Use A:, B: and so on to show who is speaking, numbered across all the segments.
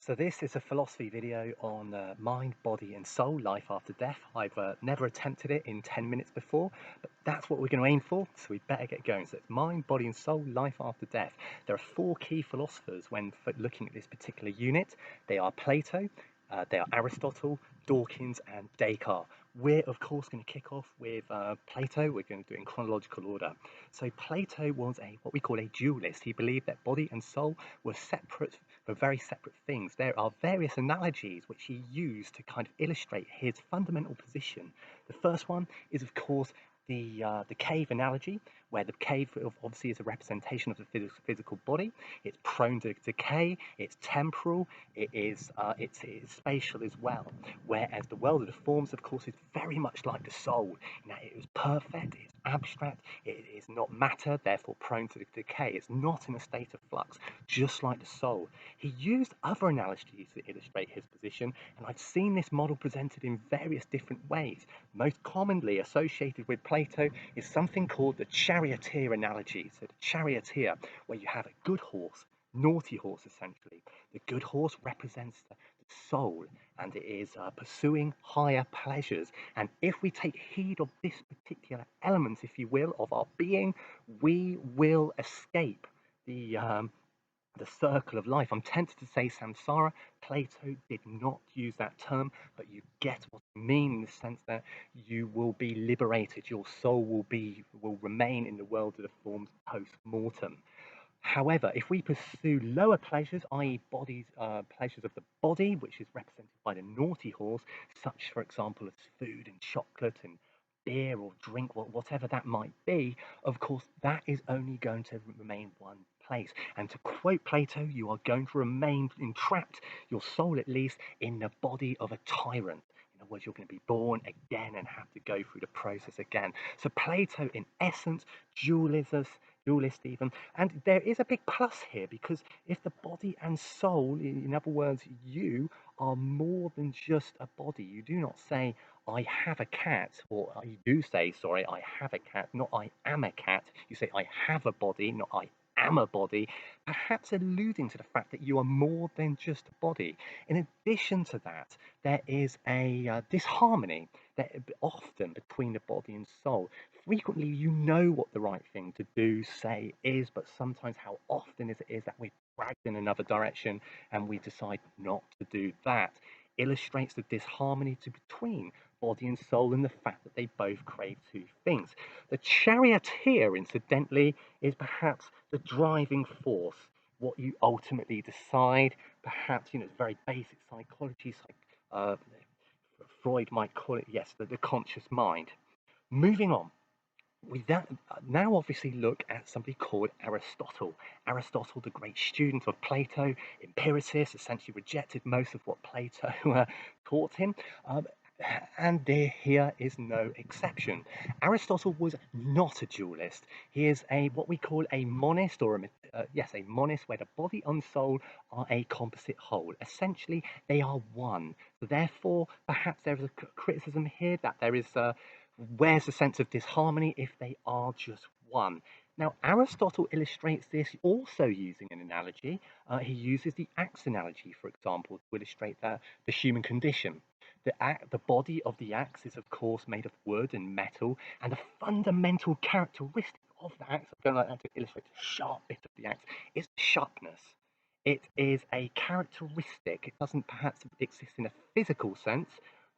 A: So this is a philosophy video on mind, body and soul, life after death. I've never attempted it in 10 minutes before, but that's what we're going to aim for, so we better get going. So it's mind, body and soul, life after death. There are four key philosophers when looking at this particular unit. They are Plato, they are Aristotle, Dawkins and Descartes. We're of course going to kick off with Plato. We're going to do it in chronological order. So Plato was what we call a dualist. He believed that body and soul were separate, for very separate things. There are various analogies which he used to kind of illustrate his fundamental position. The first one is of course the cave analogy, where the cave obviously is a representation of the physical body. It's prone to decay, it's temporal, it's spatial as well. Whereas the world of the forms, of course, is very much like the soul. It is perfect, it's abstract, it is not matter, therefore prone to decay. It's not in a state of flux, just like the soul. He used other analogies to illustrate his position, and I've seen this model presented in various different ways. Most commonly associated with Plato is something called the charioteer analogy. So the charioteer, where you have a good horse, naughty horse essentially. The good horse represents the soul, and it is pursuing higher pleasures. And if we take heed of this particular element, if you will, of our being, we will escape the circle of life. I'm tempted to say samsara. Plato did not use that term, but you get what I mean in the sense that you will be liberated. Your soul will remain in the world of the forms post mortem. However, if we pursue lower pleasures, i.e., pleasures of the body, which is represented by the naughty horse, such, for example, as food and chocolate and beer or drink, whatever that might be, of course, that is only going to remain one place. And to quote Plato, you are going to remain entrapped, your soul at least, in the body of a tyrant. In other words, you're going to be born again and have to go through the process again. So Plato, in essence, dualist even. And there is a big plus here, because if the body and soul, in other words, you are more than just a body, you do not say, I have a cat, or you do say, sorry, I have a cat, not I am a cat. You say, I have a body, not I am a body, perhaps alluding to the fact that you are more than just a body. In addition to that, there is a disharmony that often between the body and soul. Frequently, you know what the right thing to do, say, is, but sometimes how often is it that we're dragged in another direction and we decide not to do that. Illustrates the disharmony between body and soul and the fact that they both crave two things. The charioteer, incidentally, is perhaps the driving force, what you ultimately decide. Perhaps, it's very basic psychology, uh, Freud might call it, yes, the conscious mind. Moving on, we now obviously look at somebody called Aristotle. Aristotle, the great student of Plato, empiricist, essentially rejected most of what Plato taught him. And here is no exception. Aristotle was not a dualist. He is what we call a monist, or a monist, where the body and soul are a composite whole. Essentially, they are one. So therefore, perhaps there is a criticism here that there is where's the sense of disharmony if they are just one? Now, Aristotle illustrates this also using an analogy. He uses the axe analogy, for example, to illustrate the human condition. The body of the axe is, of course, made of wood and metal, and the fundamental characteristic of the axe, I'm going like that to illustrate the sharp bit of the axe, is sharpness. It is a characteristic. It doesn't perhaps exist in a physical sense,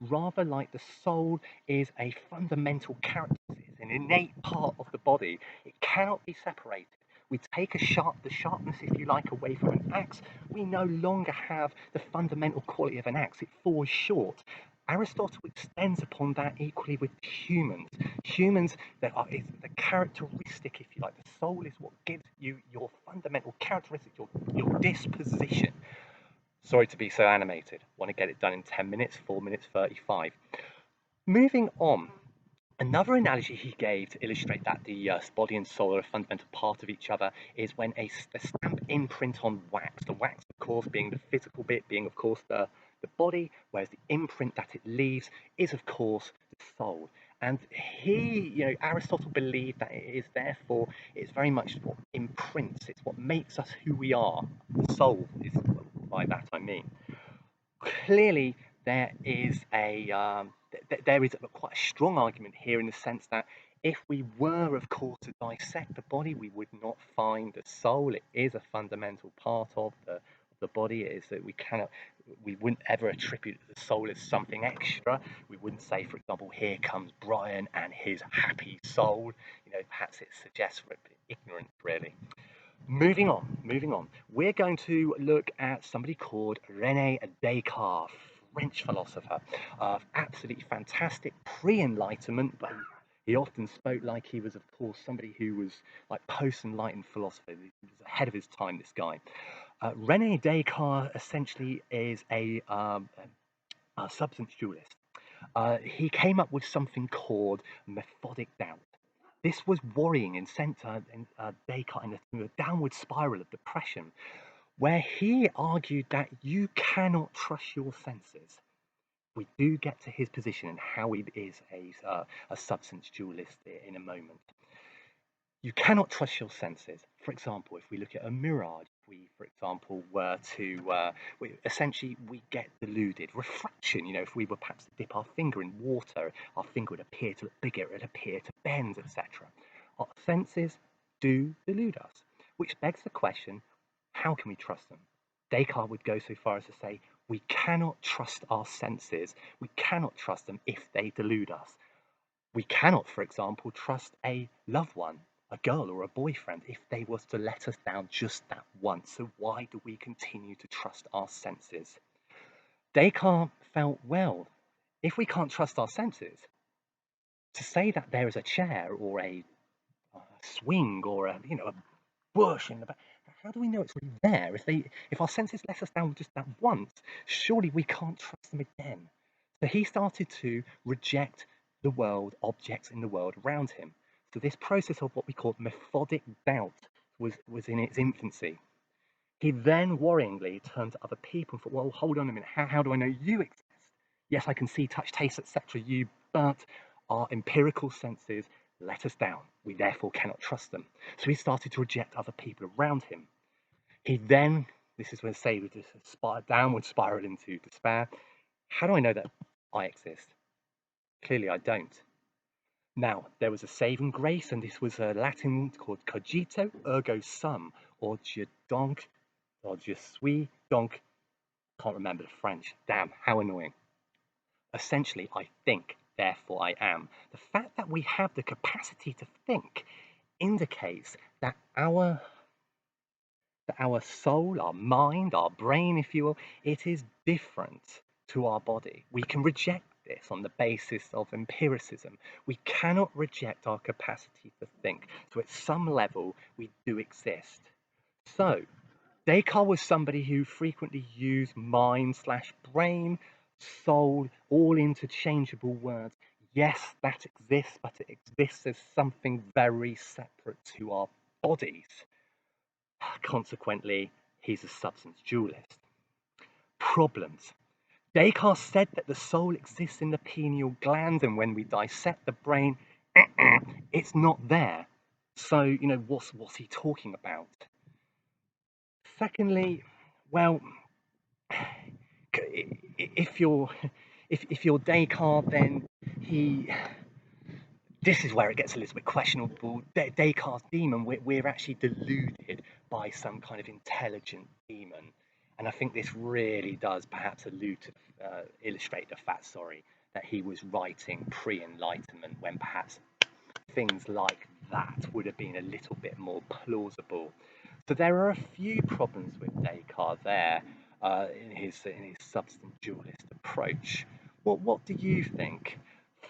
A: rather like the soul is a fundamental characteristic, an innate part of the body. It cannot be separated. We take the sharpness, if you like, away from an axe, we no longer have the fundamental quality of an axe. It falls short. Aristotle extends upon that equally with humans. Humans, is the characteristic, if you like. The soul is what gives you your fundamental characteristic, your disposition. Sorry to be so animated. Want to get it done in 10 minutes, 4 minutes 35. Moving on. Another analogy he gave to illustrate that the body and soul are a fundamental part of each other is when a stamp imprint on wax. The wax, of course, being the physical bit, being, of course, the body, whereas the imprint that it leaves is, of course, the soul. And Aristotle believed that it is therefore, it's very much what imprints, it's what makes us who we are. The soul is by that I mean, clearly there is there is quite a strong argument here in the sense that if we were, of course, to dissect the body, we would not find the soul. It is a fundamental part of the body. It is that we wouldn't ever attribute the soul as something extra. We wouldn't say, for example, here comes Brian and his happy soul. Perhaps it suggests ignorance, really. Moving on. We're going to look at somebody called René Descartes, French philosopher, absolutely fantastic pre-Enlightenment, but he often spoke like he was, of course, somebody who was like post-Enlightened philosopher. He was ahead of his time, this guy. René Descartes essentially is a substance dualist. He came up with something called methodic doubt. This was worrying and sent Descartes into a downward spiral of depression, where he argued that you cannot trust your senses. We do get to his position and how he is a substance dualist in a moment. You cannot trust your senses. For example, if we look at a mirage, we, for example, were to, we get deluded. Refraction, if we were perhaps to dip our finger in water, our finger would appear to look bigger, it would appear to bend, etc. Our senses do delude us, which begs the question, how can we trust them? Descartes would go so far as to say, we cannot trust our senses. We cannot trust them if they delude us. We cannot, for example, trust a loved one, a girl or a boyfriend, if they was to let us down just that once. So why do we continue to trust our senses? Descartes felt, well, if we can't trust our senses, to say that there is a chair or a swing or a bush in the back, how do we know it's really there? If our senses let us down just that once, surely we can't trust them again. So he started to reject the world, objects in the world around him. So this process of what we call methodic doubt was in its infancy. He then worryingly turned to other people and thought, well, hold on a minute, how do I know you exist? Yes, I can see, touch, taste, etc. But our empirical senses let us down. We therefore cannot trust them. So he started to reject other people around him. He then, this is when say with this downward spiral into despair. How do I know that I exist? Clearly I don't. Now, there was a saving grace, and this was a Latin called cogito ergo sum, or je donc, or je suis donc. Can't remember the French. Damn, how annoying. Essentially, I think, therefore I am. The fact that we have the capacity to think indicates that our soul, our mind, our brain, if you will, it is different to our body. We can reject this on the basis of empiricism. We cannot reject our capacity to think. So at some level, we do exist. So Descartes was somebody who frequently used mind/brain, soul, all interchangeable words. Yes, that exists, but it exists as something very separate to our bodies. Consequently, he's a substance dualist. Problems. Descartes said that the soul exists in the pineal gland, and when we dissect the brain, it's not there. So, what's he talking about? Secondly, well, if you're Descartes, then this is where it gets a little bit questionable. Descartes' demon, we're actually deluded by some kind of intelligent demon. And I think this really does perhaps illustrate the fact, that he was writing pre-Enlightenment when perhaps things like that would have been a little bit more plausible. So there are a few problems with Descartes there in his substance dualist approach. What do you think?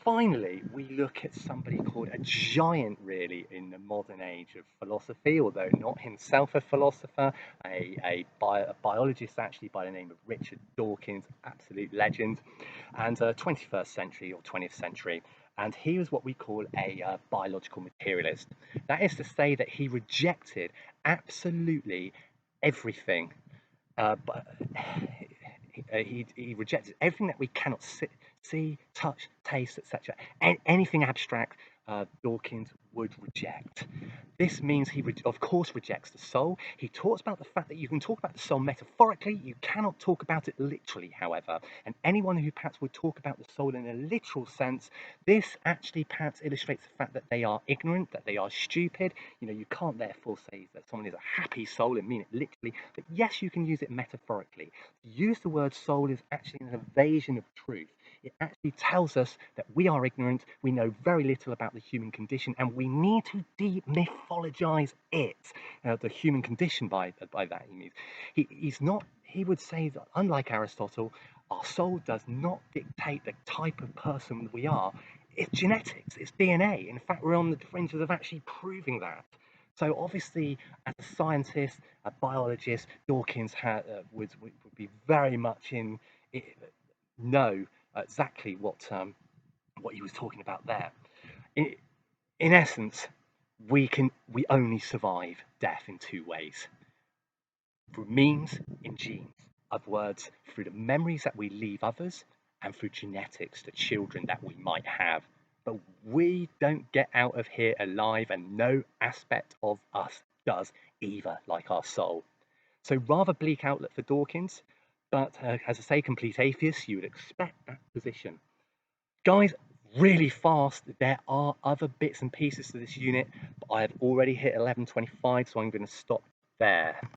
A: Finally, we look at somebody called a giant, really, in the modern age of philosophy, although not himself a philosopher, a biologist actually by the name of Richard Dawkins, absolute legend, and 21st century or 20th century. And he was what we call a biological materialist. That is to say that he rejected absolutely everything. But he rejected everything that we cannot see, touch, taste, etc. Anything abstract, Dawkins would reject. This means he, of course, rejects the soul. He talks about the fact that you can talk about the soul metaphorically, you cannot talk about it literally, however. And anyone who perhaps would talk about the soul in a literal sense, this actually perhaps illustrates the fact that they are ignorant, that they are stupid. You know, you can't therefore say that someone is a happy soul and mean it literally, but yes, you can use it metaphorically. To use the word soul is actually an evasion of truth. It actually tells us that we are ignorant, we know very little about the human condition, and we need to demythologize it. The human condition, by that he means. He's not, he would say that, unlike Aristotle, our soul does not dictate the type of person we are. It's genetics, it's DNA. In fact, we're on the fringes of actually proving that. So obviously, as a scientist, a biologist, Dawkins would be very much in know exactly what he was talking about there. In, in essence, we only survive death in two ways: through means in genes, of words, through the memories that we leave others, and through genetics, the children that we might have. But we don't get out of here alive, and no aspect of us does either, like our soul. So rather bleak outlook for Dawkins, but as I say, complete atheist, you would expect that position. Guys, really fast, there are other bits and pieces to this unit, but I have already hit 11:25, so I'm going to stop there.